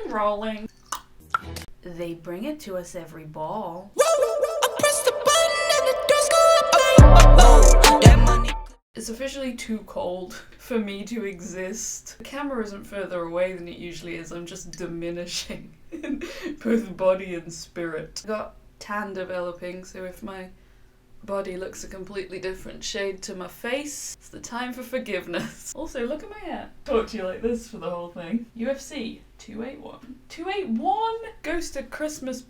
and rolling. They bring it to us every ball. It's officially too cold for me to exist. The camera isn't further away than it usually is. I'm just diminishing in both body and spirit. I got tan developing, so if my body looks a completely different shade to my face, it's the time for forgiveness. Also, look at my hair. Talk to you like this for the whole thing. UFC 281. 281 goes to Christmas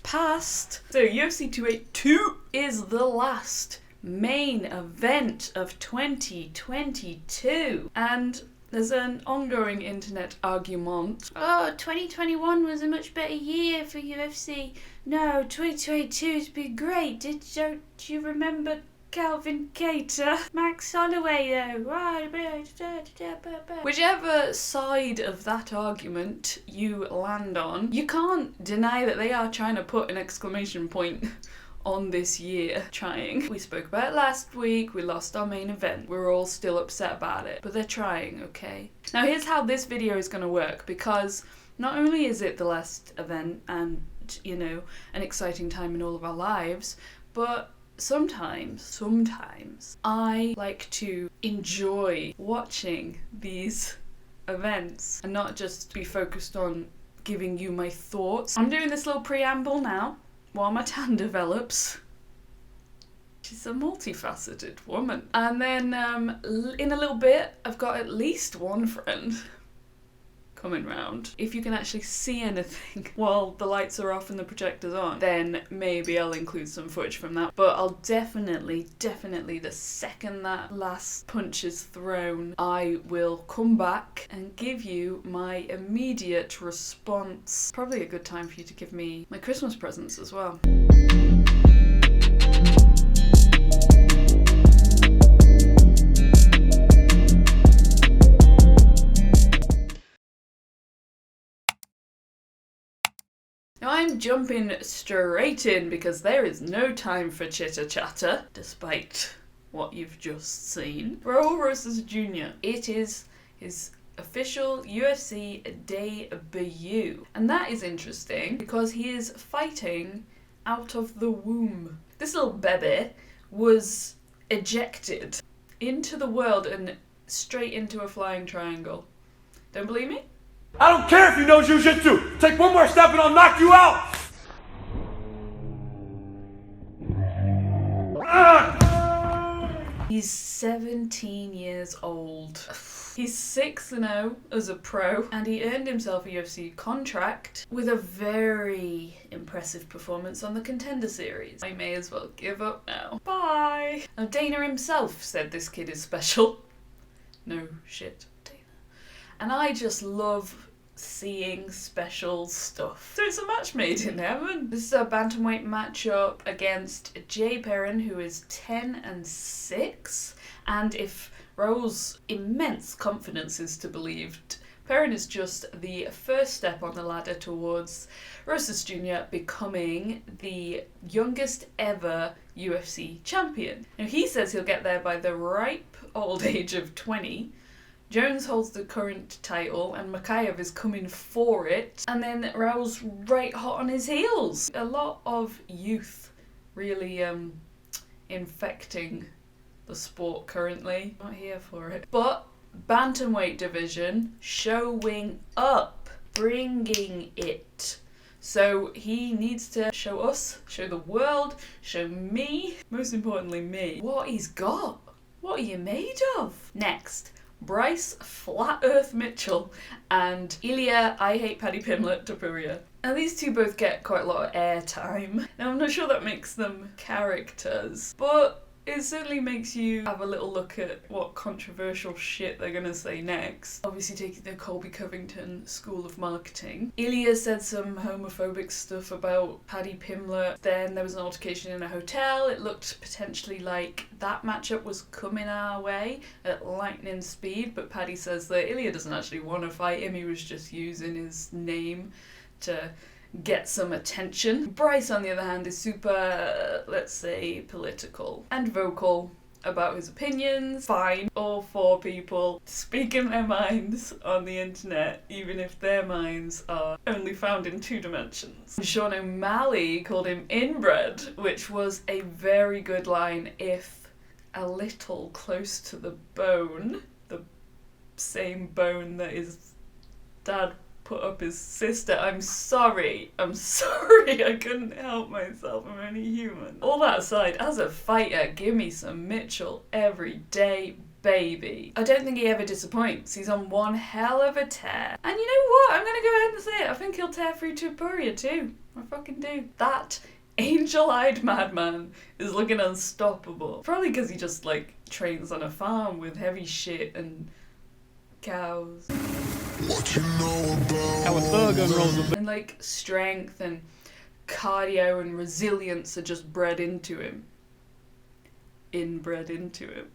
past. So UFC 282 is the last main event of 2022. And there's an ongoing internet argument. Oh, 2021 was a much better year for UFC. No, 2022's been great. Don't you remember Calvin Cater? Max Holloway though. Whichever side of that argument you land on, you can't deny that they are trying to put an exclamation point on this year. Trying. We spoke about it last week, we lost our main event. We're all still upset about it, but they're trying, okay? Now here's how this video is going to work, because not only is it the last event and, you know, an exciting time in all of our lives, but sometimes I like to enjoy watching these events and not just be focused on giving you my thoughts. I'm doing this little preamble now while my tan develops. She's a multifaceted woman. And then in a little bit, I've got at least one friend coming round. If you can actually see anything while the lights are off and the projector's on, then maybe I'll include some footage from that. But I'll definitely, the second that last punch is thrown, I will come back and give you my immediate response. Probably a good time for you to give me my Christmas presents as well. Now I'm jumping straight in because there is no time for chitter-chatter, despite what you've just seen. Raul Rosas Jr. It is his official UFC debut. And that is interesting because he is fighting out of the womb. This little baby was ejected into the world and straight into a flying triangle. Don't believe me? I don't care if you know jiu-jitsu. Take one more step and I'll knock you out. He's 17 years old. He's 6-0 as a pro, and he earned himself a UFC contract with a very impressive performance on the Contender Series. I may as well give up now. Bye! Now Dana himself said this kid is special. No shit, Dana. And I just love seeing special stuff. So it's a match made in heaven. This is a bantamweight matchup against Perrin, who is 10-6. And if Raul's immense confidence is to be believed, Perrin is just the first step on the ladder towards Rosas Jr. becoming the youngest ever UFC champion. Now he says he'll get there by the ripe old age of 20. Jones holds the current title and Magomed is coming for it, and then Raul's right hot on his heels. A lot of youth really infecting the sport currently. Not here for it. But bantamweight division showing up, bringing it. So he needs to show us, show the world, show me, most importantly me, what he's got. What are you made of? Next, Bryce Flat Earth Mitchell and Ilia I Hate Paddy Pimblett Topuria. Now these two both get quite a lot of airtime. Now I'm not sure that makes them characters, but it certainly makes you have a little look at what controversial shit they're gonna say next. Obviously taking the Colby Covington School of Marketing. Ilia said some homophobic stuff about Paddy Pimblett. Then there was an altercation in a hotel. It looked potentially like that matchup was coming our way at lightning speed, but Paddy says that Ilia doesn't actually want to fight him. He was just using his name to get some attention. Bryce, on the other hand, is super, let's say, political and vocal about his opinions. Fine. All 4 people speaking their minds on the internet, even if their minds are only found in 2 dimensions. Sean O'Malley called him inbred, which was a very good line, if a little close to the bone. The same bone that his dad put up his sister. I'm sorry, I couldn't help myself, I'm only human. All that aside, as a fighter, give me some Mitchell every day, baby. I don't think he ever disappoints. He's on one hell of a tear. And you know what? I'm gonna go ahead and say it. I think he'll tear through Topuria too. I fucking do. That angel-eyed madman is looking unstoppable. Probably because he just, like, trains on a farm with heavy shit and cows. What you know about How a thug unrolls a And like strength and cardio and resilience are just bred into him. Inbred into him.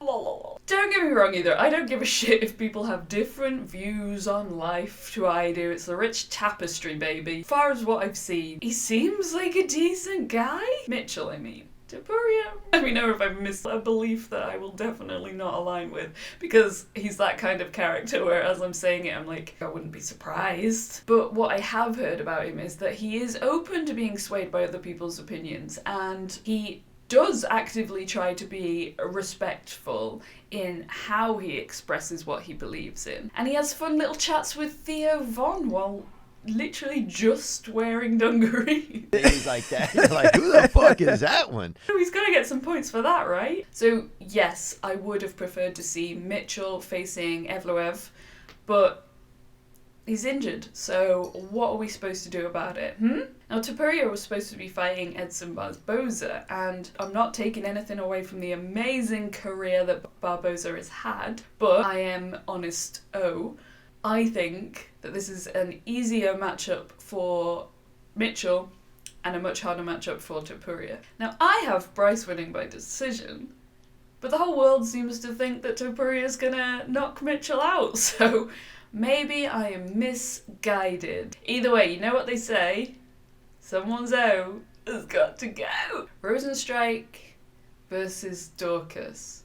Don't get me wrong either, I don't give a shit if people have different views on life to I do. It's the rich tapestry, baby. As far as what I've seen, he seems like a decent guy. Mitchell, I mean. Topuria. Let me know if I've missed a belief that I will definitely not align with, because he's that kind of character where as I'm saying it I'm like, I wouldn't be surprised. But what I have heard about him is that he is open to being swayed by other people's opinions, and he does actively try to be respectful in how he expresses what he believes in. And he has fun little chats with Theo Von while literally just wearing dungarees. Things like that. You're like, who the fuck is that one? So he's gonna get some points for that, right? So yes, I would have preferred to see Mitchell facing Evloev, but he's injured, so what are we supposed to do about it? Now Topuria was supposed to be fighting Edson Barboza, and I'm not taking anything away from the amazing career that Barboza has had, but I am honest, I think that this is an easier matchup for Mitchell and a much harder matchup for Topuria. Now, I have Bryce winning by decision, but the whole world seems to think that Topuria's gonna knock Mitchell out, so maybe I am misguided. Either way, you know what they say? Someone's out has got to go. Rozenstruick versus Daukaus.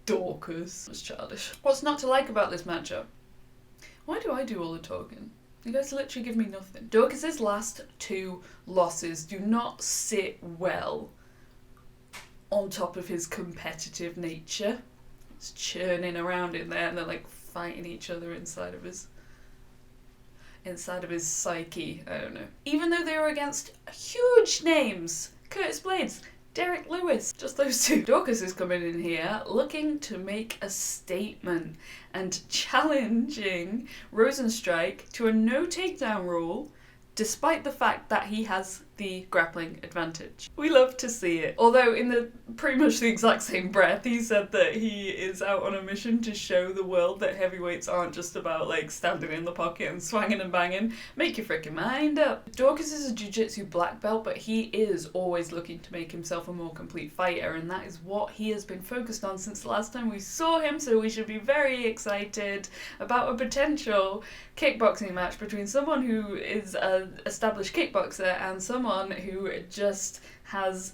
Daukaus. That's childish. What's not to like about this matchup? Why do I do all the talking? You guys literally give me nothing. Daukaus' last 2 losses do not sit well on top of his competitive nature. It's churning around in there and they're like fighting each other inside of his psyche. I don't know. Even though they were against huge names, Curtis Blades, Derek Lewis, just those 2. Daukaus is coming in here looking to make a statement and challenging Rozenstruick to a no takedown rule, despite the fact that he has the grappling advantage. We love to see it. Although in the pretty much the exact same breath, he said that he is out on a mission to show the world that heavyweights aren't just about like standing in the pocket and swanging and banging. Make your freaking mind up. Daukaus is a jiu-jitsu black belt, but he is always looking to make himself a more complete fighter, and that is what he has been focused on since the last time we saw him, so we should be very excited about a potential kickboxing match between someone who is an established kickboxer and someone who just has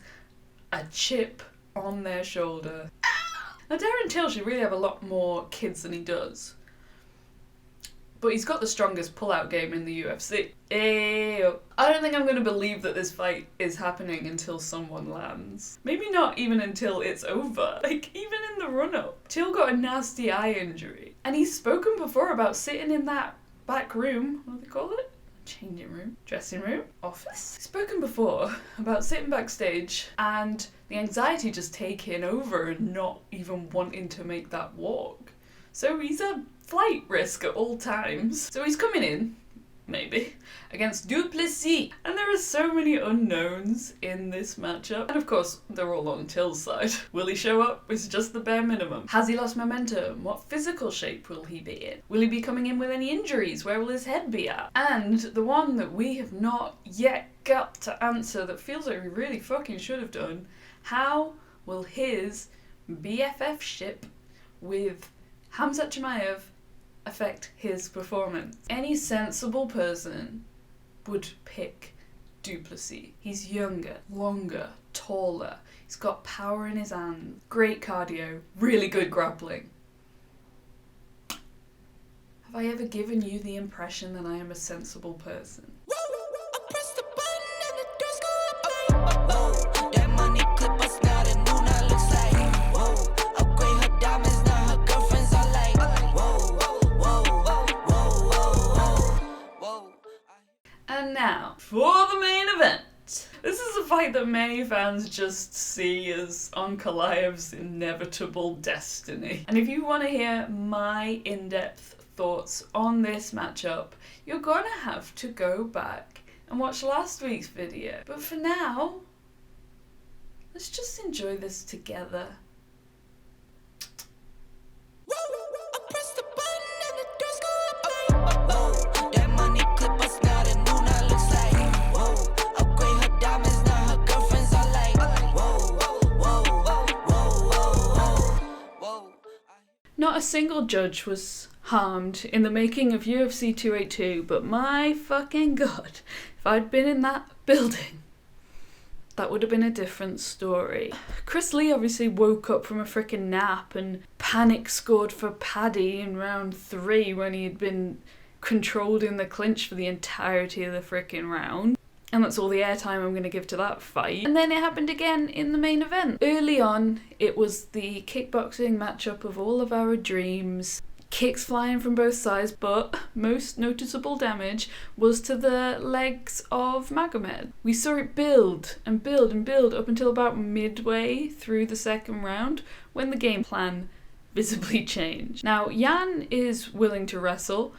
a chip on their shoulder. Now Darren Till should really have a lot more kids than he does, but he's got the strongest pull-out game in the UFC. Ew. I don't think I'm going to believe that this fight is happening until someone lands. Maybe not even until it's over. Like, even in the run-up. Till got a nasty eye injury, and he's spoken before about sitting in that back room, what do they call it? Changing room, dressing room, office. Spoken before about sitting backstage and the anxiety just taking over and not even wanting to make that walk. So he's a flight risk at all times. So he's coming in, maybe, against Du Plessis. And there are so many unknowns in this matchup. And of course, they're all on Till's side. Will he show up? It's just the bare minimum. Has he lost momentum? What physical shape will he be in? Will he be coming in with any injuries? Where will his head be at? And the one that we have not yet got to answer that feels like we really fucking should have done, how will his BFF-ship with Khamzat Chimaev affect his performance? Any sensible person would pick du Plessis. He's younger, longer, taller. He's got power in his hands, great cardio, really good grappling. Have I ever given you the impression that I am a sensible person? And now, for the main event. This is a fight that many fans just see as Ankalaev's inevitable destiny. And if you want to hear my in-depth thoughts on this matchup, you're gonna have to go back and watch last week's video. But for now, let's just enjoy this together. Not a single judge was harmed in the making of UFC 282, but my fucking god, if I'd been in that building, that would have been a different story. Chris Lee obviously woke up from a freaking nap and panic scored for Paddy in round 3 when he had been controlled in the clinch for the entirety of the freaking round. And that's all the airtime I'm going to give to that fight. And then it happened again in the main event. Early on, it was the kickboxing matchup of all of our dreams. Kicks flying from both sides, but most noticeable damage was to the legs of Magomed. We saw it build and build and build up until about midway through the second round, when the game plan visibly changed. Now, Jan is willing to wrestle,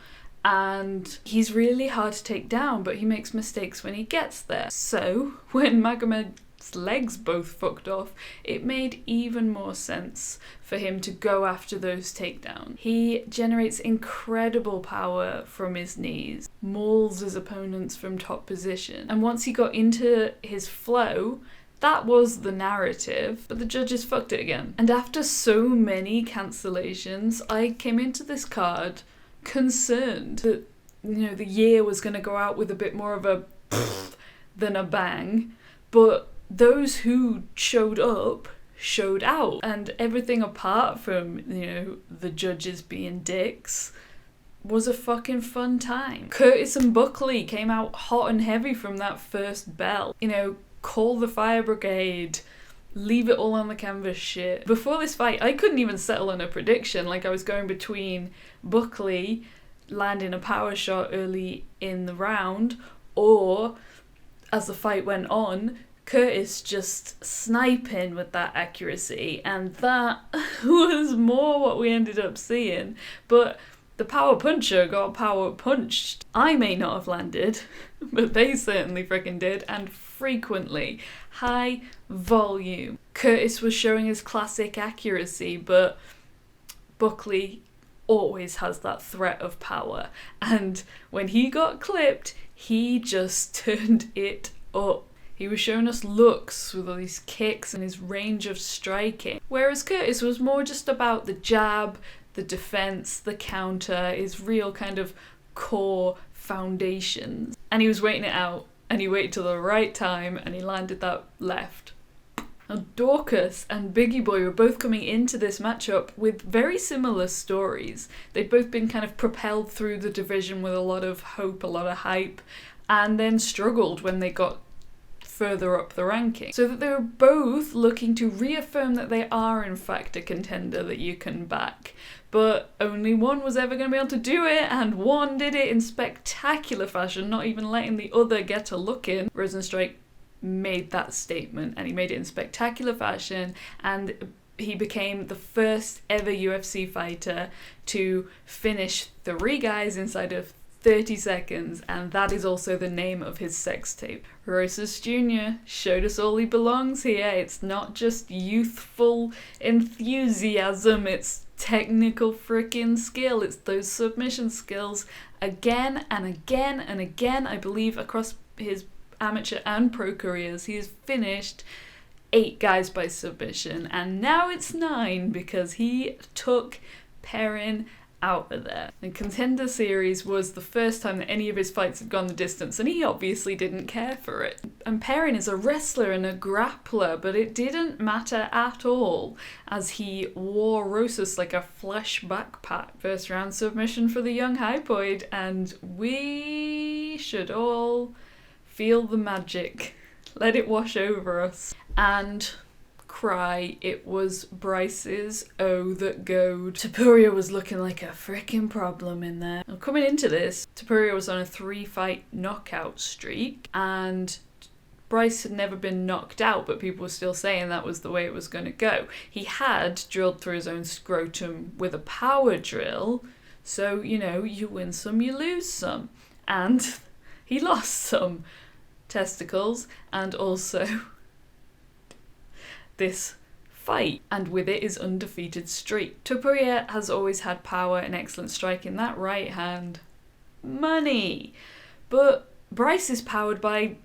and he's really hard to take down, but he makes mistakes when he gets there. So, when Magomed's legs both fucked off, it made even more sense for him to go after those takedowns. He generates incredible power from his knees, mauls his opponents from top position, and once he got into his flow, that was the narrative, but the judges fucked it again. And after so many cancellations, I came into this card concerned that, the year was going to go out with a bit more of a than a bang, but those who showed up showed out, and everything apart from the judges being dicks was a fucking fun time. Curtis and Buckley came out hot and heavy from that first bell. Call the fire brigade, leave it all on the canvas shit. Before this fight, I couldn't even settle on a prediction. I was going between Buckley landing a power shot early in the round, or, as the fight went on, Curtis just sniping with that accuracy, and that was more what we ended up seeing. But the power puncher got power punched. I may not have landed, but they certainly freaking did, and frequently. High volume. Curtis was showing his classic accuracy, but Buckley always has that threat of power. And when he got clipped, he just turned it up. He was showing us looks with all these kicks and his range of striking. Whereas Curtis was more just about the jab, the defense, the counter, his real kind of core foundations. And he was waiting it out, and he waited till the right time, and he landed that left. Now, Daukaus and Biggie Boy were both coming into this matchup with very similar stories. They'd both been kind of propelled through the division with a lot of hope, a lot of hype, and then struggled when they got further up the ranking. So that they were both looking to reaffirm that they are in fact a contender that you can back. But only one was ever going to be able to do it, and one did it in spectacular fashion, not even letting the other get a look in. Rozenstruick made that statement, and he made it in spectacular fashion, and he became the first ever UFC fighter to finish 3 guys inside of 30 seconds, and that is also the name of his sex tape. Rosas Jr. showed us all he belongs here. It's not just youthful enthusiasm, it's technical freaking skill. It's those submission skills again and again and again. I believe across his amateur and pro careers, he has finished 8 guys by submission, and now it's 9 because he took Perrin out of there. And Contender Series was the first time that any of his fights had gone the distance, and he obviously didn't care for it. And Perrin is a wrestler and a grappler, but it didn't matter at all, as he wore Rosas like a flesh backpack. First round submission for the young hypoid, and we should all feel the magic. Let it wash over us. And cry. It was Bryce's oh that goad. Topuria was looking like a freaking problem in there. Now, coming into this, Topuria was on a 3-fight knockout streak, and Bryce had never been knocked out, but people were still saying that was the way it was going to go. He had drilled through his own scrotum with a power drill, so, you know, you win some, you lose some. And he lost some testicles, and also this fight, and with it his undefeated streak. Topuria has always had power and excellent striking. That right hand, money. But Bryce is powered by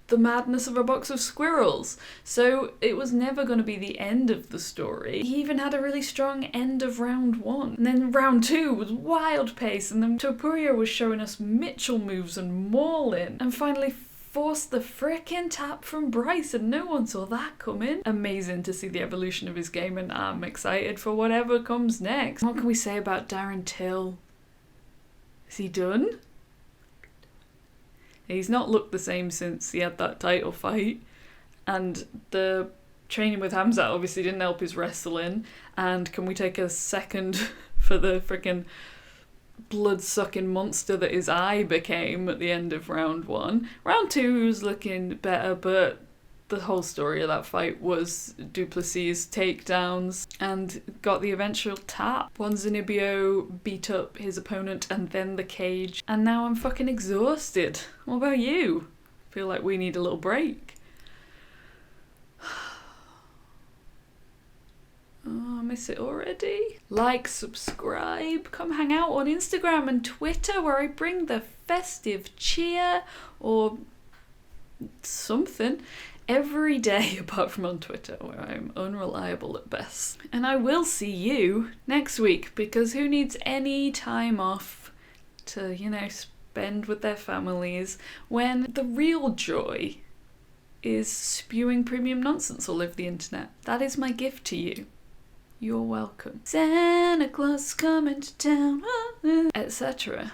the madness of a box of squirrels. So it was never going to be the end of the story. He even had a really strong end of round 1. And then round 2 was wild pace, and then Topuria was showing us Mitchell moves and mauling, and finally forced the frickin' tap from Bryce, and no one saw that coming. Amazing to see the evolution of his game, and I'm excited for whatever comes next. What can we say about Darren Till? Is he done? He's not looked the same since he had that title fight, and the training with Hamzat obviously didn't help his wrestling. And can we take a second for the frickin' blood-sucking monster that his eye became at the end of round 1. Round 2 was looking better, but the whole story of that fight was Duplessis' takedowns and got the eventual tap. Ponzinibbio beat up his opponent and then the cage, and now I'm fucking exhausted. What about you? Feel like we need a little break. Oh, I miss it already. Like, subscribe, come hang out on Instagram and Twitter where I bring the festive cheer or something every day, apart from on Twitter where I'm unreliable at best. And I will see you next week, because who needs any time off to, you know, spend with their families when the real joy is spewing premium nonsense all over the internet. That is my gift to you. You're welcome. Santa Claus is coming to town, etc.